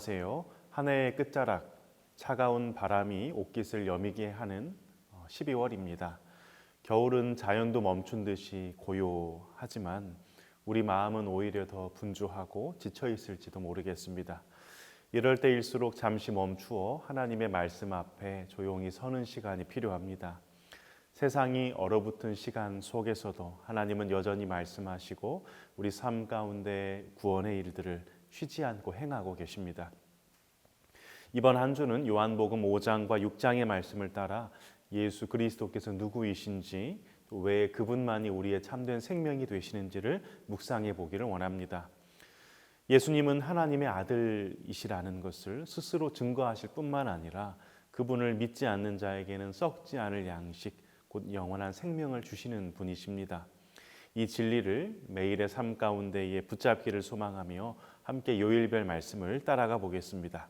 안녕하세요. 한 해의 끝자락, 차가운 바람이 옷깃을 여미게 하는 12월입니다. 겨울은 자연도 멈춘 듯이 고요하지만 우리 마음은 오히려 더 분주하고 지쳐 있을지도 모르겠습니다. 이럴 때일수록 잠시 멈추어 하나님의 말씀 앞에 조용히 서는 시간이 필요합니다. 세상이 얼어붙은 시간 속에서도 하나님은 여전히 말씀하시고 우리 삶 가운데 구원의 일들을 쉬지 않고 행하고 계십니다. 이번 한 주는 요한복음 5장과 6장의 말씀을 따라 예수 그리스도께서 누구이신지 또 왜 그분만이 우리의 참된 생명이 되시는지를 묵상해 보기를 원합니다. 예수님은 하나님의 아들이시라는 것을 스스로 증거하실 뿐만 아니라 그분을 믿지 않는 자에게는 썩지 않을 양식, 곧 영원한 생명을 주시는 분이십니다. 이 진리를 매일의 삶 가운데에 붙잡기를 소망하며 함께 요일별 말씀을 따라가 보겠습니다.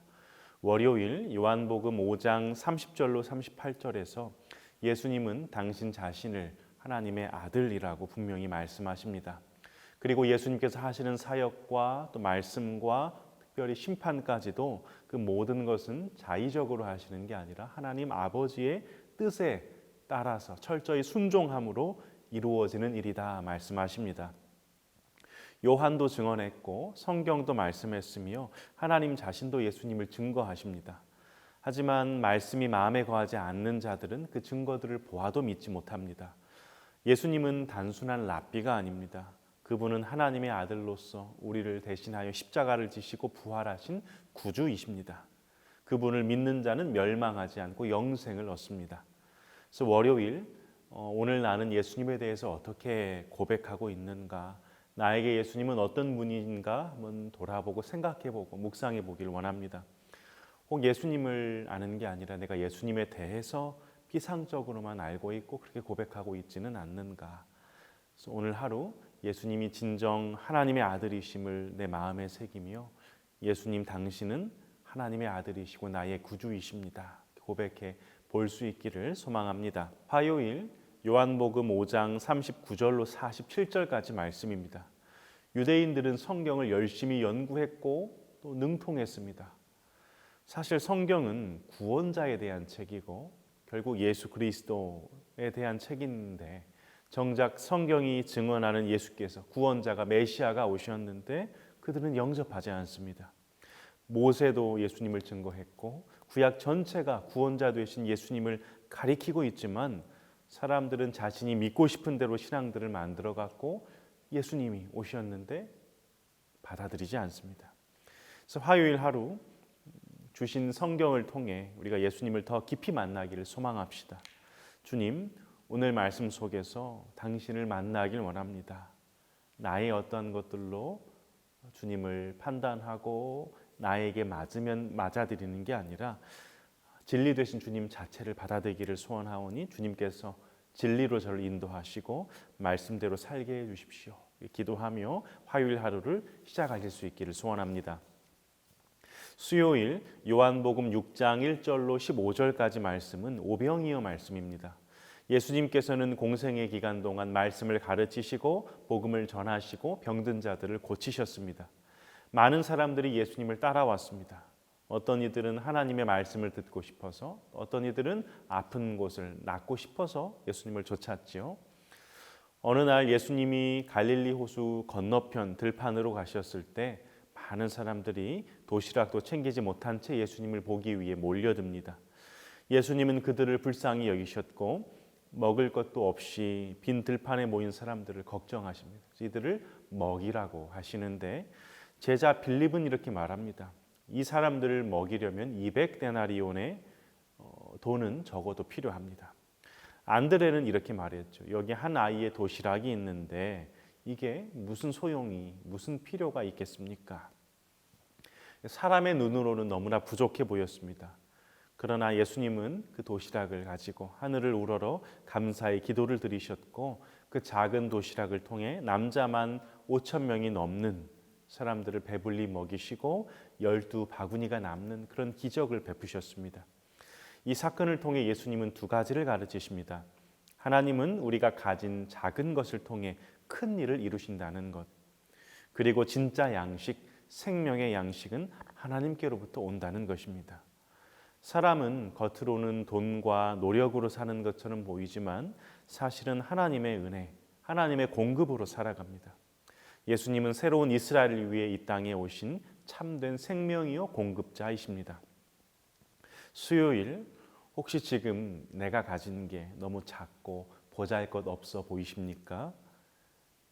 월요일 요한복음 5장 30절로 38절에서 예수님은 당신 자신을 하나님의 아들이라고 분명히 말씀하십니다. 그리고 예수님께서 하시는 사역과 또 말씀과 특별히 심판까지도 그 모든 것은 자의적으로 하시는 게 아니라 하나님 아버지의 뜻에 따라서 철저히 순종함으로 이루어지는 일이다 말씀하십니다. 요한도 증언했고 성경도 말씀했으며 하나님 자신도 예수님을 증거하십니다. 하지만 말씀이 마음에 거하지 않는 자들은 그 증거들을 보아도 믿지 못합니다. 예수님은 단순한 랍비가 아닙니다. 그분은 하나님의 아들로서 우리를 대신하여 십자가를 지시고 부활하신 구주이십니다. 그분을 믿는 자는 멸망하지 않고 영생을 얻습니다. 그래서 월요일 오늘 나는 예수님에 대해서 어떻게 고백하고 있는가, 나에게 예수님은 어떤 분인가 한번 돌아보고 생각해보고 묵상해보기를 원합니다. 혹 예수님을 아는 게 아니라 내가 예수님에 대해서 피상적으로만 알고 있고 그렇게 고백하고 있지는 않는가. 그래서 오늘 하루 예수님이 진정 하나님의 아들이심을 내 마음에 새기며 예수님 당신은 하나님의 아들이시고 나의 구주이십니다. 고백해 볼 수 있기를 소망합니다. 화요일 요한복음 5장 39절로 47절까지 말씀입니다. 유대인들은 성경을 열심히 연구했고 또 능통했습니다. 사실 성경은 구원자에 대한 책이고 결국 예수 그리스도에 대한 책인데 정작 성경이 증언하는 예수께서 구원자가 메시아가 오셨는데 그들은 영접하지 않습니다. 모세도 예수님을 증거했고 구약 전체가 구원자 되신 예수님을 가리키고 있지만 사람들은 자신이 믿고 싶은 대로 신앙들을 만들어 갖고 예수님이 오셨는데 받아들이지 않습니다. 그래서 화요일 하루 주신 성경을 통해 우리가 예수님을 더 깊이 만나기를 소망합시다. 주님, 오늘 말씀 속에서 당신을 만나길 원합니다. 나의 어떤 것들로 주님을 판단하고 나에게 맞으면 맞아들이는 게 아니라 진리 되신 주님 자체를 받아들이기를 소원하오니 주님께서 진리로 저를 인도하시고 말씀대로 살게 해 주십시오. 기도하며 화요일 하루를 시작하실 수 있기를 소원합니다. 수요일 요한복음 6장 1절로 15절까지 말씀은 오병이어 말씀입니다. 예수님께서는 공생의 기간 동안 말씀을 가르치시고 복음을 전하시고 병든 자들을 고치셨습니다. 많은 사람들이 예수님을 따라왔습니다. 어떤 이들은 하나님의 말씀을 듣고 싶어서, 어떤 이들은 아픈 곳을 낫고 싶어서 예수님을 쫓았지요. 어느 날 예수님이 갈릴리 호수 건너편 들판으로 가셨을 때 많은 사람들이 도시락도 챙기지 못한 채 예수님을 보기 위해 몰려듭니다. 예수님은 그들을 불쌍히 여기셨고 먹을 것도 없이 빈 들판에 모인 사람들을 걱정하십니다. 이들을 먹이라고 하시는데 제자 빌립은 이렇게 말합니다. 이 사람들을 먹이려면 200데나리온의 돈은 적어도 필요합니다. 안드레는 이렇게 말했죠. 여기 한 아이의 도시락이 있는데 이게 무슨 소용이, 무슨 필요가 있겠습니까? 사람의 눈으로는 너무나 부족해 보였습니다. 그러나 예수님은 그 도시락을 가지고 하늘을 우러러 감사의 기도를 드리셨고 그 작은 도시락을 통해 남자만 5,000명이 넘는 사람들을 배불리 먹이시고 12바구니가 남는 그런 기적을 베푸셨습니다. 이 사건을 통해 예수님은 두 가지를 가르치십니다. 하나님은 우리가 가진 작은 것을 통해 큰 일을 이루신다는 것, 그리고 진짜 양식, 생명의 양식은 하나님께로부터 온다는 것입니다. 사람은 겉으로는 돈과 노력으로 사는 것처럼 보이지만 사실은 하나님의 은혜, 하나님의 공급으로 살아갑니다. 예수님은 새로운 이스라엘을 위해 이 땅에 오신 참된 생명이요 공급자이십니다. 수요일 혹시 지금 내가 가진 게 너무 작고 보잘것없어 보이십니까?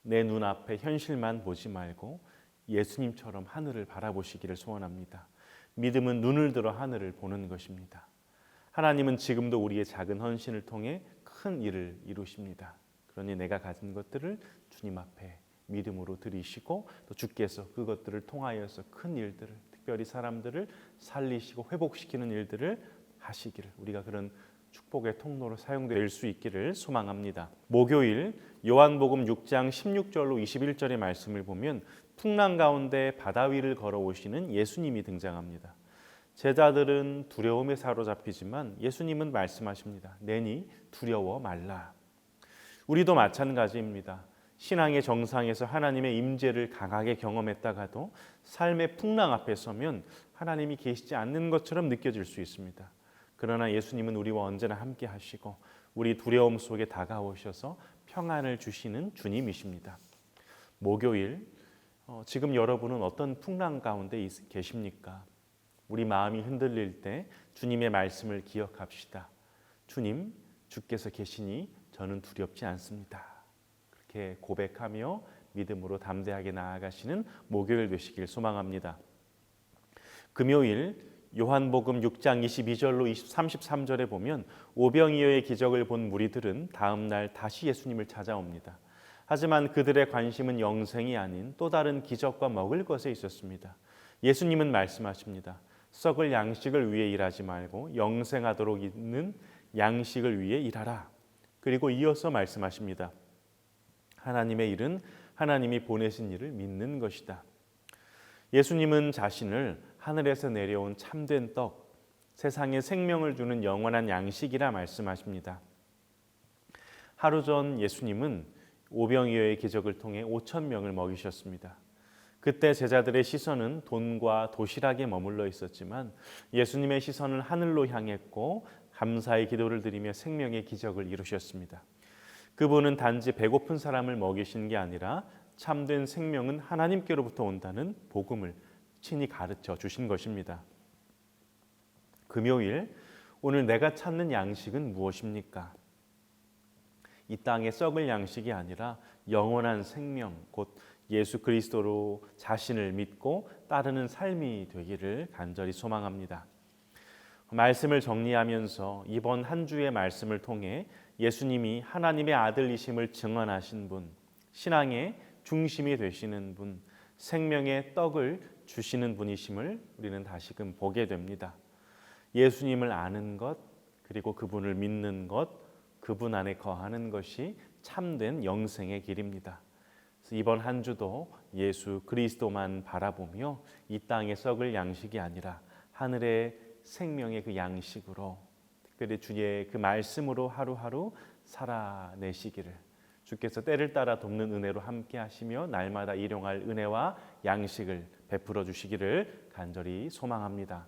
내 눈앞에 현실만 보지 말고 예수님처럼 하늘을 바라보시기를 소원합니다. 믿음은 눈을 들어 하늘을 보는 것입니다. 하나님은 지금도 우리의 작은 헌신을 통해 큰 일을 이루십니다. 그러니 내가 가진 것들을 주님 앞에 믿음으로 드리시고 또 주께서 그것들을 통하여서 큰 일들을, 특별히 사람들을 살리시고 회복시키는 일들을 하시기를, 우리가 그런 축복의 통로로 사용될 수 있기를 소망합니다. 목요일 요한복음 6장 16절로 21절의 말씀을 보면 풍랑 가운데 바다 위를 걸어오시는 예수님이 등장합니다. 제자들은 두려움에 사로잡히지만 예수님은 말씀하십니다. 내니 두려워 말라. 우리도 마찬가지입니다. 신앙의 정상에서 하나님의 임재를 강하게 경험했다가도 삶의 풍랑 앞에 서면 하나님이 계시지 않는 것처럼 느껴질 수 있습니다. 그러나 예수님은 우리와 언제나 함께 하시고 우리 두려움 속에 다가오셔서 평안을 주시는 주님이십니다. 목요일, 지금 여러분은 어떤 풍랑 가운데 계십니까? 우리 마음이 흔들릴 때 주님의 말씀을 기억합시다. 주님, 주께서 계시니 저는 두렵지 않습니다. 그렇게 고백하며 믿음으로 담대하게 나아가시는 목요일 되시길 소망합니다. 금요일 요한복음 6장 22절로 33절에 보면 오병이어의 기적을 본 무리들은 다음 날 다시 예수님을 찾아옵니다. 하지만 그들의 관심은 영생이 아닌 또 다른 기적과 먹을 것에 있었습니다. 예수님은 말씀하십니다. 썩을 양식을 위해 일하지 말고 영생하도록 있는 양식을 위해 일하라. 그리고 이어서 말씀하십니다. 하나님의 일은 하나님이 보내신 일을 믿는 것이다. 예수님은 자신을 하늘에서 내려온 참된 떡, 세상에 생명을 주는 영원한 양식이라 말씀하십니다. 하루 전 예수님은 오병이어의 기적을 통해 5천 명을 먹이셨습니다. 그때 제자들의 시선은 돈과 도시락에 머물러 있었지만 예수님의 시선은 하늘로 향했고 감사의 기도를 드리며 생명의 기적을 이루셨습니다. 그분은 단지 배고픈 사람을 먹이신 게 아니라 참된 생명은 하나님께로부터 온다는 복음을 친히 가르쳐 주신 것입니다. 금요일, 오늘 내가 찾는 양식은 무엇입니까? 이 땅의 썩을 양식이 아니라 영원한 생명, 곧 예수 그리스도로 자신을 믿고 따르는 삶이 되기를 간절히 소망합니다. 말씀을 정리하면서 이번 한 주의 말씀을 통해 예수님이 하나님의 아들이심을 증언하신 분, 신앙의 중심이 되시는 분, 생명의 떡을 주시는 분이심을 우리는 다시금 보게 됩니다. 예수님을 아는 것, 그리고 그분을 믿는 것, 그분 안에 거하는 것이 참된 영생의 길입니다. 그래서 이번 한 주도 예수 그리스도만 바라보며 이 땅의 썩을 양식이 아니라 하늘의 생명의 그 양식으로, 특별히 주의 그 말씀으로 하루하루 살아내시기를, 주께서 때를 따라 돕는 은혜로 함께 하시며 날마다 일용할 은혜와 양식을 베풀어 주시기를 간절히 소망합니다.